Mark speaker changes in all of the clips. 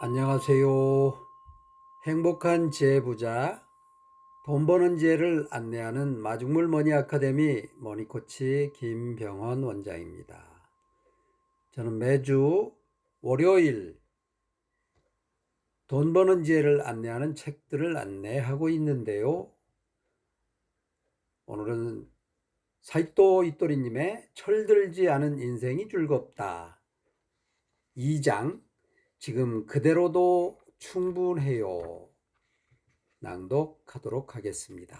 Speaker 1: 안녕하세요. 행복한 재부자, 돈 버는 지혜를 안내하는 마중물 머니 아카데미 머니코치 김병헌 원장입니다. 저는 매주 월요일 돈 버는 지혜를 안내하는 책들을 안내하고 있는데요. 오늘은 사이토 이토리님의 철들지 않은 인생이 즐겁다 2장, 지금 그대로도 충분해요. 낭독하도록 하겠습니다.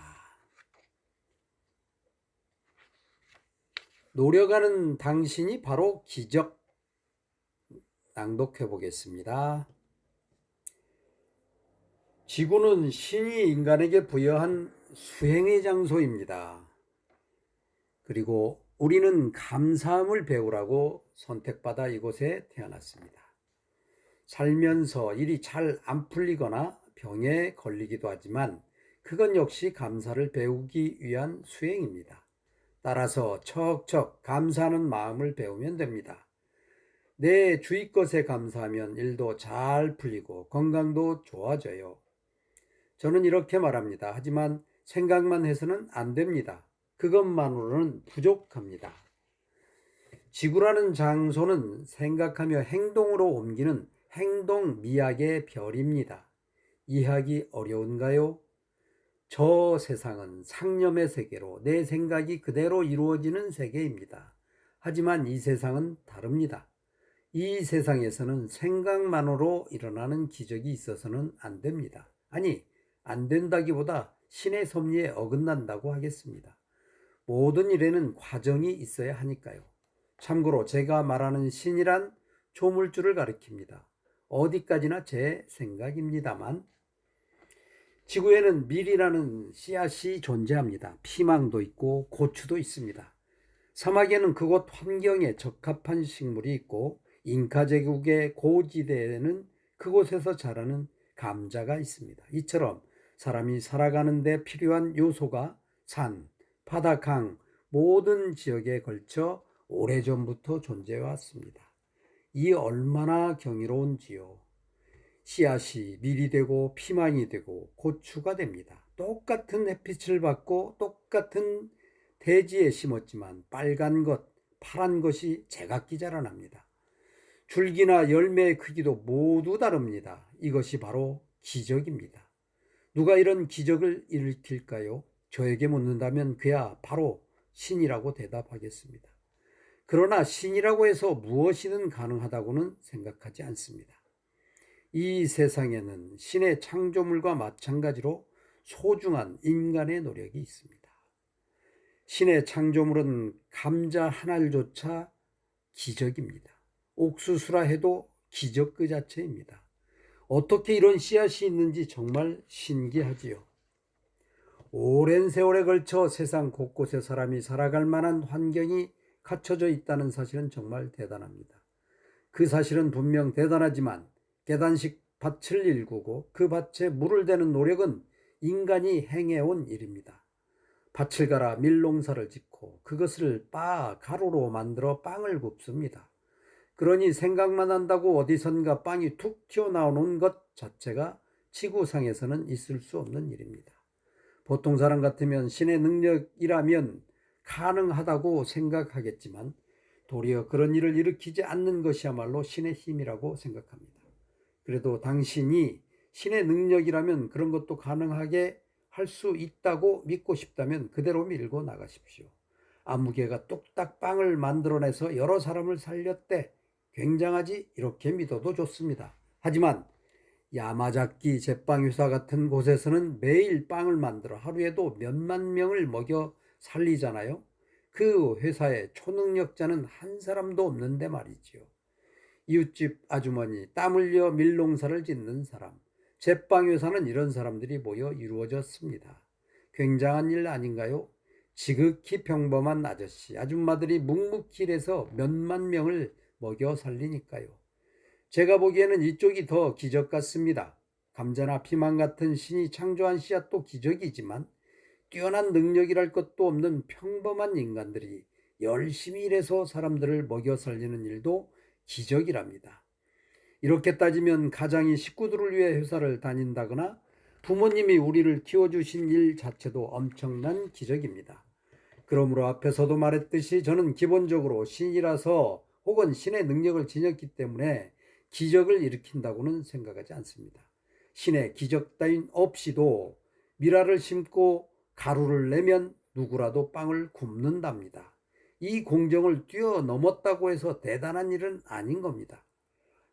Speaker 1: 노력하는 당신이 바로 기적. 낭독해 보겠습니다. 지구는 신이 인간에게 부여한 수행의 장소입니다. 그리고 우리는 감사함을 배우라고 선택받아 이곳에 태어났습니다. 살면서 일이 잘 안 풀리거나 병에 걸리기도 하지만 그건 역시 감사를 배우기 위한 수행입니다. 따라서 척척 감사하는 마음을 배우면 됩니다. 내 주위 것에 감사하면 일도 잘 풀리고 건강도 좋아져요. 저는 이렇게 말합니다. 하지만 생각만 해서는 안 됩니다. 그것만으로는 부족합니다. 지구라는 장소는 생각하며 행동으로 옮기는 행동 미학의 별입니다. 이해하기 어려운가요? 저 세상은 상념의 세계로 내 생각이 그대로 이루어지는 세계입니다. 하지만 이 세상은 다릅니다. 이 세상에서는 생각만으로 일어나는 기적이 있어서는 안 됩니다. 아니, 안 된다기보다 신의 섭리에 어긋난다고 하겠습니다. 모든 일에는 과정이 있어야 하니까요. 참고로 제가 말하는 신이란 조물주를 가리킵니다. 어디까지나 제 생각입니다만 지구에는 밀이라는 씨앗이 존재합니다. 피망도 있고 고추도 있습니다. 사막에는 그곳 환경에 적합한 식물이 있고 잉카 제국의 고지대에는 그곳에서 자라는 감자가 있습니다. 이처럼 사람이 살아가는 데 필요한 요소가 산, 바다, 강 모든 지역에 걸쳐 오래전부터 존재해 왔습니다. 이 얼마나 경이로운지요. 씨앗이 밀이 되고 피망이 되고 고추가 됩니다. 똑같은 햇빛을 받고 똑같은 대지에 심었지만 빨간 것, 파란 것이 제각기 자라납니다. 줄기나 열매의 크기도 모두 다릅니다. 이것이 바로 기적입니다. 누가 이런 기적을 일으킬까요? 저에게 묻는다면 그야 바로 신이라고 대답하겠습니다. 그러나 신이라고 해서 무엇이든 가능하다고는 생각하지 않습니다. 이 세상에는 신의 창조물과 마찬가지로 소중한 인간의 노력이 있습니다. 신의 창조물은 감자 한 알조차 기적입니다. 옥수수라 해도 기적 그 자체입니다. 어떻게 이런 씨앗이 있는지 정말 신기하지요. 오랜 세월에 걸쳐 세상 곳곳에 사람이 살아갈 만한 환경이 갖춰져 있다는 사실은 정말 대단합니다. 그 사실은 분명 대단하지만 계단식 밭을 일구고 그 밭에 물을 대는 노력은 인간이 행해온 일입니다. 밭을 갈아 밀농사를 짓고 그것을 가루로 만들어 빵을 굽습니다. 그러니 생각만 한다고 어디선가 빵이 툭 튀어나오는 것 자체가 지구상에서는 있을 수 없는 일입니다. 보통 사람 같으면 신의 능력이라면 가능하다고 생각하겠지만 도리어 그런 일을 일으키지 않는 것이야말로 신의 힘이라고 생각합니다. 그래도 당신이 신의 능력이라면 그런 것도 가능하게 할 수 있다고 믿고 싶다면 그대로 밀고 나가십시오. 아무개가 뚝딱 빵을 만들어내서 여러 사람을 살렸대. 굉장하지? 이렇게 믿어도 좋습니다. 하지만 야마자키 제빵회사 같은 곳에서는 매일 빵을 만들어 하루에도 몇만 명을 먹여 살리잖아요. 그 회사에 초능력자는 한 사람도 없는데 말이지요. 이웃집 아주머니, 땀 흘려 밀농사를 짓는 사람, 제빵회사는 이런 사람들이 모여 이루어졌습니다. 굉장한 일 아닌가요? 지극히 평범한 아저씨, 아줌마들이 묵묵히 일해서 몇만 명을 먹여 살리니까요. 제가 보기에는 이쪽이 더 기적 같습니다. 감자나 피망 같은 신이 창조한 씨앗도 기적이지만 뛰어난 능력이랄 것도 없는 평범한 인간들이 열심히 일해서 사람들을 먹여 살리는 일도 기적이랍니다. 이렇게 따지면 가장이 식구들을 위해 회사를 다닌다거나 부모님이 우리를 키워주신 일 자체도 엄청난 기적입니다. 그러므로 앞에서도 말했듯이 저는 기본적으로 신이라서 혹은 신의 능력을 지녔기 때문에 기적을 일으킨다고는 생각하지 않습니다. 신의 기적 따윈 없이도 미라를 심고 가루를 내면 누구라도 빵을 굽는답니다. 이 공정을 뛰어넘었다고 해서 대단한 일은 아닌 겁니다.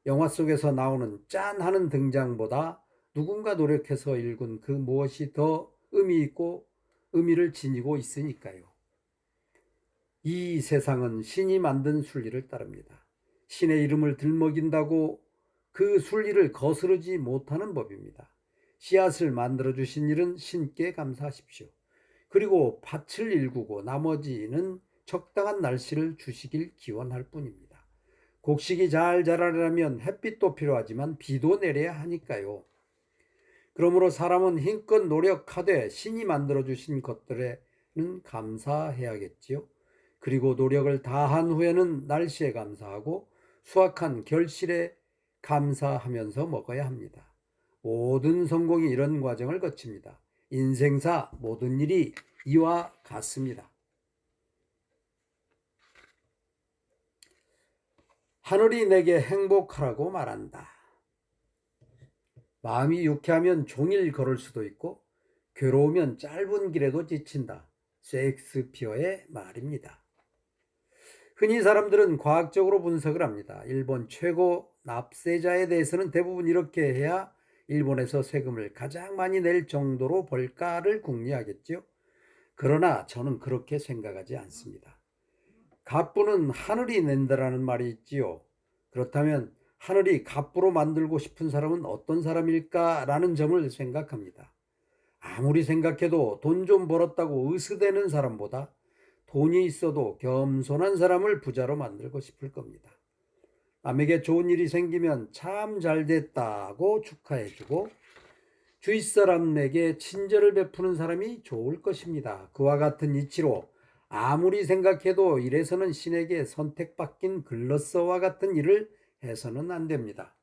Speaker 1: 영화 속에서 나오는 짠 하는 등장보다 누군가 노력해서 일군 그 무엇이 더 의미 있고 의미를 지니고 있으니까요. 이 세상은 신이 만든 순리를 따릅니다. 신의 이름을 들먹인다고 그 순리를 거스르지 못하는 법입니다. 씨앗을 만들어주신 일은 신께 감사하십시오. 그리고 밭을 일구고 나머지는 적당한 날씨를 주시길 기원할 뿐입니다. 곡식이 잘 자라려면 햇빛도 필요하지만 비도 내려야 하니까요. 그러므로 사람은 힘껏 노력하되 신이 만들어주신 것들에는 감사해야겠지요. 그리고 노력을 다한 후에는 날씨에 감사하고 수확한 결실에 감사하면서 먹어야 합니다. 모든 성공이 이런 과정을 거칩니다. 인생사 모든 일이 이와 같습니다. 하늘이 내게 행복하라고 말한다. 마음이 유쾌하면 종일 걸을 수도 있고 괴로우면 짧은 길에도 지친다. 셰익스피어의 말입니다. 흔히 사람들은 과학적으로 분석을 합니다. 일본 최고 납세자에 대해서는 대부분 이렇게 해야 일본에서 세금을 가장 많이 낼 정도로 벌까를 궁리하겠죠. 그러나 저는 그렇게 생각하지 않습니다. 갑부는 하늘이 낸다라는 말이 있지요. 그렇다면 하늘이 갑부로 만들고 싶은 사람은 어떤 사람일까라는 점을 생각합니다. 아무리 생각해도 돈 좀 벌었다고 으스대는 사람보다 돈이 있어도 겸손한 사람을 부자로 만들고 싶을 겁니다. 남에게 좋은 일이 생기면 참 잘됐다고 축하해주고 주위 사람에게 친절을 베푸는 사람이 좋을 것입니다. 그와 같은 이치로 아무리 생각해도 이래서는 신에게 선택받긴 글렀어와 같은 일을 해서는 안 됩니다.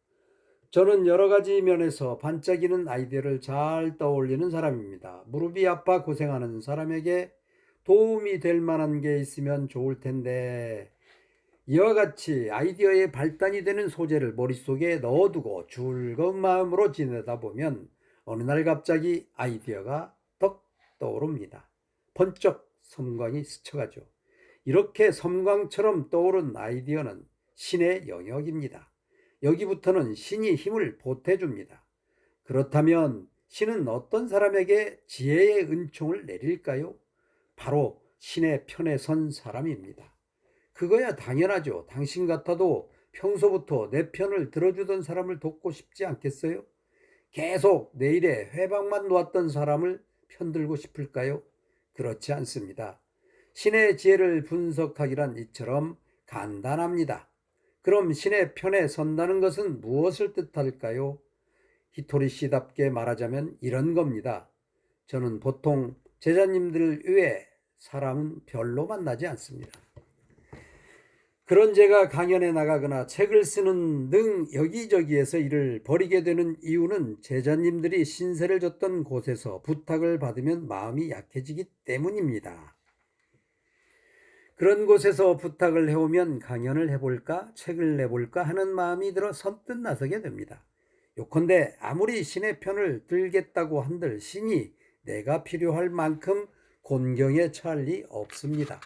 Speaker 1: 저는 여러 가지 면에서 반짝이는 아이디어를 잘 떠올리는 사람입니다. 무릎이 아파 고생하는 사람에게 도움이 될 만한 게 있으면 좋을 텐데 이와 같이 아이디어의 발단이 되는 소재를 머릿속에 넣어두고 즐거운 마음으로 지내다 보면 어느 날 갑자기 아이디어가 떡 떠오릅니다. 번쩍 섬광이 스쳐가죠. 이렇게 섬광처럼 떠오른 아이디어는 신의 영역입니다. 여기부터는 신이 힘을 보태줍니다. 그렇다면 신은 어떤 사람에게 지혜의 은총을 내릴까요? 바로 신의 편에 선 사람입니다. 그거야 당연하죠. 당신 같아도 평소부터 내 편을 들어주던 사람을 돕고 싶지 않겠어요? 계속 내 일에 회방만 놓았던 사람을 편들고 싶을까요? 그렇지 않습니다. 신의 지혜를 분석하기란 이처럼 간단합니다. 그럼 신의 편에 선다는 것은 무엇을 뜻할까요? 히토리 씨답게 말하자면 이런 겁니다. 저는 보통 제자님들 외에 사람은 별로 만나지 않습니다. 그런 제가 강연에 나가거나 책을 쓰는 등 여기저기에서 일을 벌이게 되는 이유는 제자님들이 신세를 졌던 곳에서 부탁을 받으면 마음이 약해지기 때문입니다. 그런 곳에서 부탁을 해오면 강연을 해볼까 책을 내볼까 하는 마음이 들어 선뜻 나서게 됩니다. 요컨대 아무리 신의 편을 들겠다고 한들 신이 내가 필요할 만큼 곤경에 처할 리 없습니다.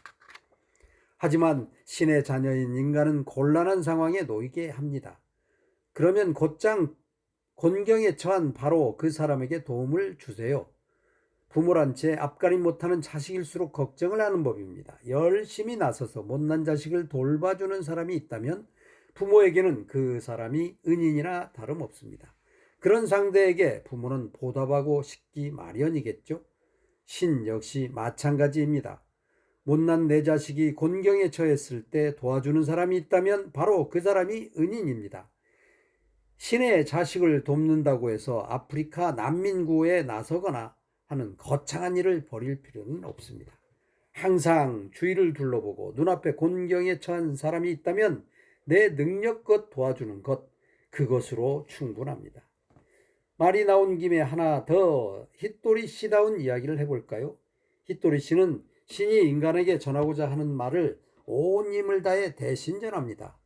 Speaker 1: 하지만 신의 자녀인 인간은 곤란한 상황에 놓이게 합니다. 그러면 곧장 곤경에 처한 바로 그 사람에게 도움을 주세요. 부모란 채 앞가림 못하는 자식일수록 걱정을 하는 법입니다. 열심히 나서서 못난 자식을 돌봐주는 사람이 있다면 부모에게는 그 사람이 은인이나 다름없습니다. 그런 상대에게 부모는 보답하고 싶기 마련이겠죠. 신 역시 마찬가지입니다. 못난 내 자식이 곤경에 처했을 때 도와주는 사람이 있다면 바로 그 사람이 은인입니다. 신의 자식을 돕는다고 해서 아프리카 난민 구호에 나서거나 하는 거창한 일을 벌일 필요는 없습니다. 항상 주위를 둘러보고 눈앞에 곤경에 처한 사람이 있다면 내 능력껏 도와주는 것, 그것으로 충분합니다. 말이 나온 김에 하나 더 히토리 씨다운 이야기를 해볼까요? 히토리 씨는 신이 인간에게 전하고자 하는 말을 온 힘을 다해 대신 전합니다.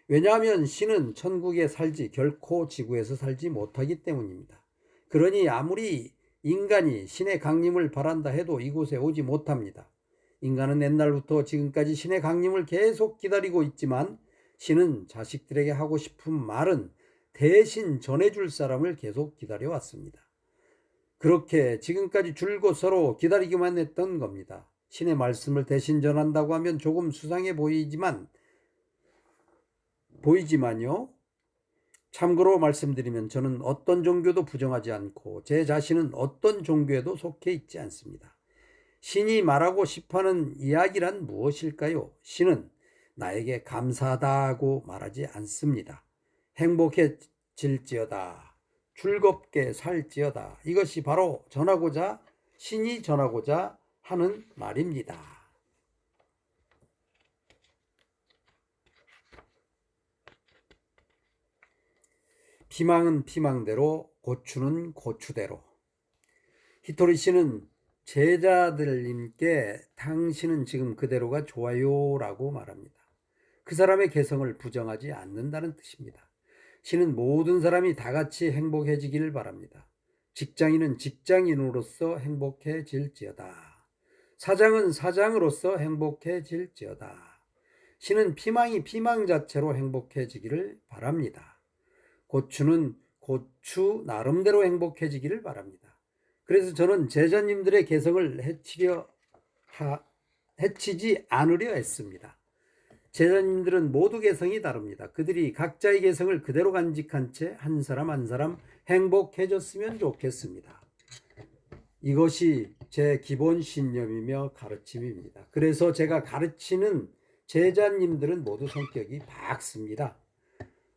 Speaker 1: 왜냐하면 신은 천국에 살지 결코 지구에서 살지 못하기 때문입니다. 그러니 아무리 인간이 신의 강림을 바란다 해도 이곳에 오지 못합니다. 인간은 옛날부터 지금까지 신의 강림을 계속 기다리고 있지만 신은 자식들에게 하고 싶은 말은 대신 전해줄 사람을 계속 기다려왔습니다. 그렇게 지금까지 줄곧 서로 기다리기만 했던 겁니다. 신의 말씀을 대신 전한다고 하면 조금 수상해 보이지만요. 참고로 말씀드리면 저는 어떤 종교도 부정하지 않고 제 자신은 어떤 종교에도 속해 있지 않습니다. 신이 말하고 싶어하는 이야기란 무엇일까요? 신은 나에게 감사하다고 말하지 않습니다. 행복해질지어다, 즐겁게 살지어다. 이것이 바로 신이 전하고자 하는 말입니다. 피망은 피망대로, 고추는 고추대로. 히토리 씨는 제자들님께 당신은 지금 그대로가 좋아요 라고 말합니다. 그 사람의 개성을 부정하지 않는다는 뜻입니다. 신은 모든 사람이 다 같이 행복해지기를 바랍니다. 직장인은 직장인으로서 행복해질지어다. 사장은 사장으로서 행복해질지어다. 신은 피망이 피망 자체로 행복해지기를 바랍니다. 고추는 고추 나름대로 행복해지기를 바랍니다. 그래서 저는 제자님들의 개성을 해치지 않으려 했습니다. 제자님들은 모두 개성이 다릅니다. 그들이 각자의 개성을 그대로 간직한 채 한 사람 한 사람 행복해졌으면 좋겠습니다. 이것이 제 기본 신념이며 가르침입니다. 그래서 제가 가르치는 제자님들은 모두 성격이 밝습니다.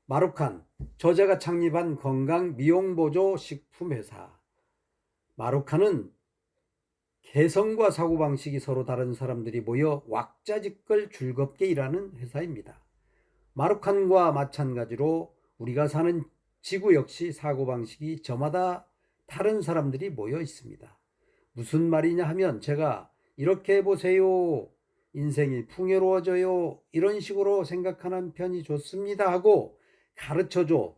Speaker 1: 마루칸, 저자가 창립한 건강 미용보조 식품회사. 마루칸은 개성과 사고방식이 서로 다른 사람들이 모여 왁자지껄 즐겁게 일하는 회사입니다. 마루칸과 마찬가지로 우리가 사는 지구 역시 사고방식이 저마다 다른 사람들이 모여 있습니다. 무슨 말이냐 하면 제가 이렇게 해보세요, 인생이 풍요로워져요, 이런 식으로 생각하는 편이 좋습니다 하고 가르쳐줘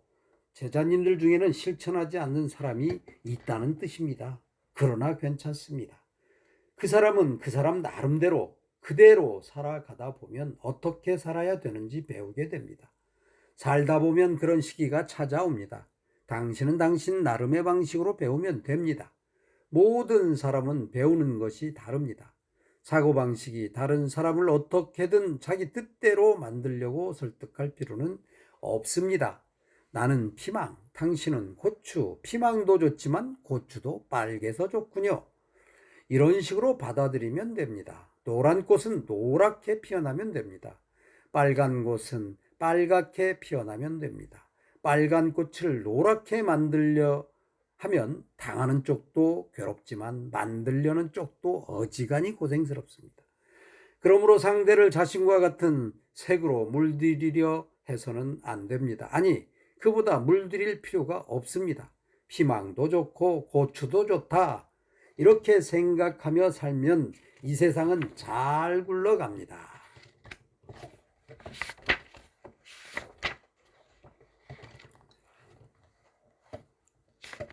Speaker 1: 제자님들 중에는 실천하지 않는 사람이 있다는 뜻입니다. 그러나 괜찮습니다. 그 사람은 그 사람 나름대로 그대로 살아가다 보면 어떻게 살아야 되는지 배우게 됩니다. 살다 보면 그런 시기가 찾아옵니다. 당신은 당신 나름의 방식으로 배우면 됩니다. 모든 사람은 배우는 것이 다릅니다. 사고방식이 다른 사람을 어떻게든 자기 뜻대로 만들려고 설득할 필요는 없습니다. 나는 피망, 당신은 고추, 피망도 좋지만 고추도 빨개서 좋군요. 이런 식으로 받아들이면 됩니다. 노란 꽃은 노랗게 피어나면 됩니다. 빨간 꽃은 빨갛게 피어나면 됩니다. 빨간 꽃을 노랗게 만들려 하면 당하는 쪽도 괴롭지만 만들려는 쪽도 어지간히 고생스럽습니다. 그러므로 상대를 자신과 같은 색으로 물들이려 해서는 안 됩니다. 아니, 그보다 물들일 필요가 없습니다. 피망도 좋고 고추도 좋다. 이렇게 생각하며 살면 이 세상은 잘 굴러갑니다.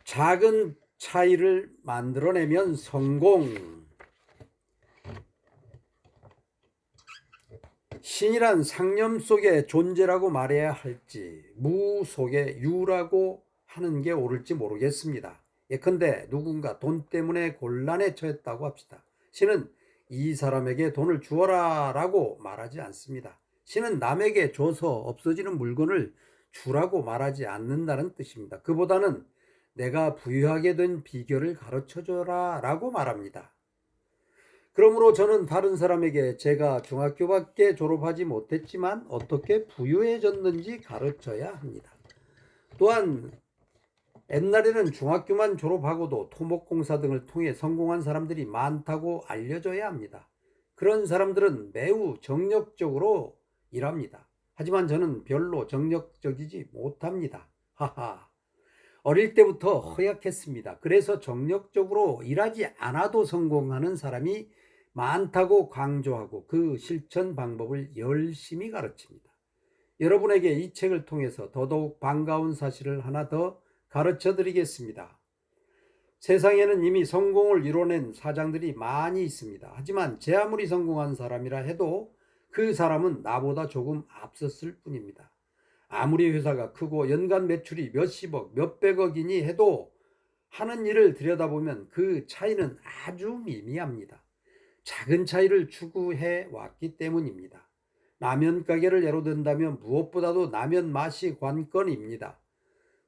Speaker 1: 작은 차이를 만들어내면 성공. 신이란 상념 속의 존재라고 말해야 할지 무 속의 유라고 하는 게 옳을지 모르겠습니다. 예컨대 누군가 돈 때문에 곤란에 처했다고 합시다. 신은 이 사람에게 돈을 주어라 라고 말하지 않습니다. 신은 남에게 줘서 없어지는 물건을 주라고 말하지 않는다는 뜻입니다. 그보다는 내가 부유하게 된 비결을 가르쳐줘라 라고 말합니다. 그러므로 저는 다른 사람에게 제가 중학교밖에 졸업하지 못했지만 어떻게 부유해졌는지 가르쳐야 합니다. 또한 옛날에는 중학교만 졸업하고도 토목공사 등을 통해 성공한 사람들이 많다고 알려져야 합니다. 그런 사람들은 매우 정력적으로 일합니다. 하지만 저는 별로 정력적이지 못합니다. 하하. 어릴 때부터 허약했습니다. 그래서 정력적으로 일하지 않아도 성공하는 사람이 많다고 강조하고 그 실천 방법을 열심히 가르칩니다. 여러분에게 이 책을 통해서 더더욱 반가운 사실을 하나 더 가르쳐 드리겠습니다. 세상에는 이미 성공을 이뤄낸 사장들이 많이 있습니다. 하지만 제 아무리 성공한 사람이라 해도 그 사람은 나보다 조금 앞섰을 뿐입니다. 아무리 회사가 크고 연간 매출이 몇십억, 몇백억이니 해도 하는 일을 들여다보면 그 차이는 아주 미미합니다. 작은 차이를 추구해 왔기 때문입니다. 라면 가게를 예로 든다면 무엇보다도 라면 맛이 관건입니다.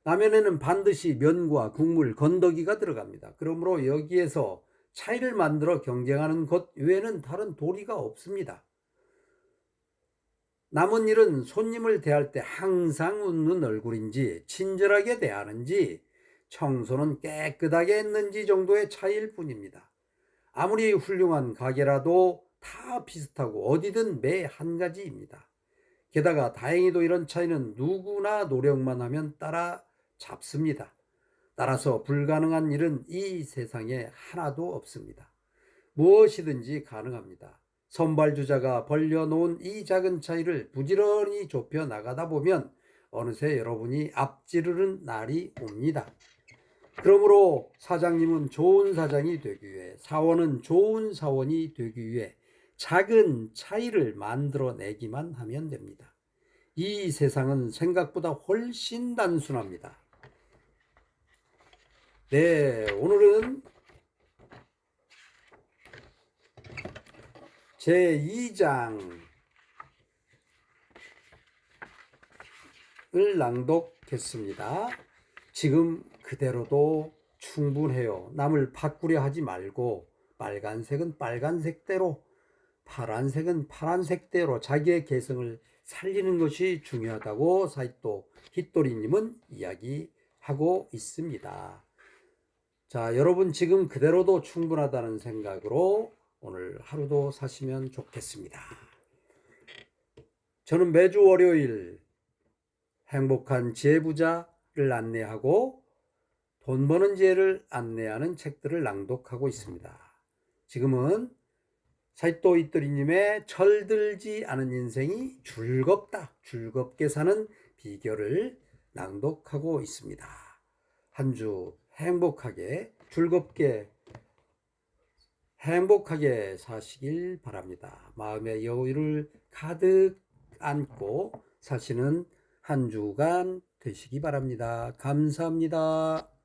Speaker 1: 라면에는 반드시 면과 국물, 건더기가 들어갑니다. 그러므로 여기에서 차이를 만들어 경쟁하는 것 외에는 다른 도리가 없습니다. 남은 일은 손님을 대할 때 항상 웃는 얼굴인지 친절하게 대하는지 청소는 깨끗하게 했는지 정도의 차이일 뿐입니다. 아무리 훌륭한 가게라도 다 비슷하고 어디든 매 한 가지입니다. 게다가 다행히도 이런 차이는 누구나 노력만 하면 따라잡습니다. 따라서 불가능한 일은 이 세상에 하나도 없습니다. 무엇이든지 가능합니다. 선발주자가 벌려놓은 이 작은 차이를 부지런히 좁혀 나가다 보면 어느새 여러분이 앞지르는 날이 옵니다. 그러므로 사장님은 좋은 사장이 되기 위해, 사원은 좋은 사원이 되기 위해 작은 차이를 만들어내기만 하면 됩니다. 이 세상은 생각보다 훨씬 단순합니다. 네, 오늘은 제2장을 낭독했습니다. 지금 그대로도 충분해요. 남을 바꾸려 하지 말고 빨간색은 빨간색대로, 파란색은 파란색대로 자기의 개성을 살리는 것이 중요하다고 사이토 히토리님은 이야기하고 있습니다. 자, 여러분 지금 그대로도 충분하다는 생각으로 오늘 하루도 사시면 좋겠습니다. 저는 매주 월요일 행복한 지혜부자를 안내하고 돈 버는 지혜를 안내하는 책들을 낭독하고 있습니다. 지금은 사이토 히토리님의 철들지 않은 인생이 즐겁다, 즐겁게 사는 비결을 낭독하고 있습니다. 한 주 행복하게 즐겁게 사시길 바랍니다. 마음의 여유를 가득 안고 사시는 한 주간 되시기 바랍니다. 감사합니다.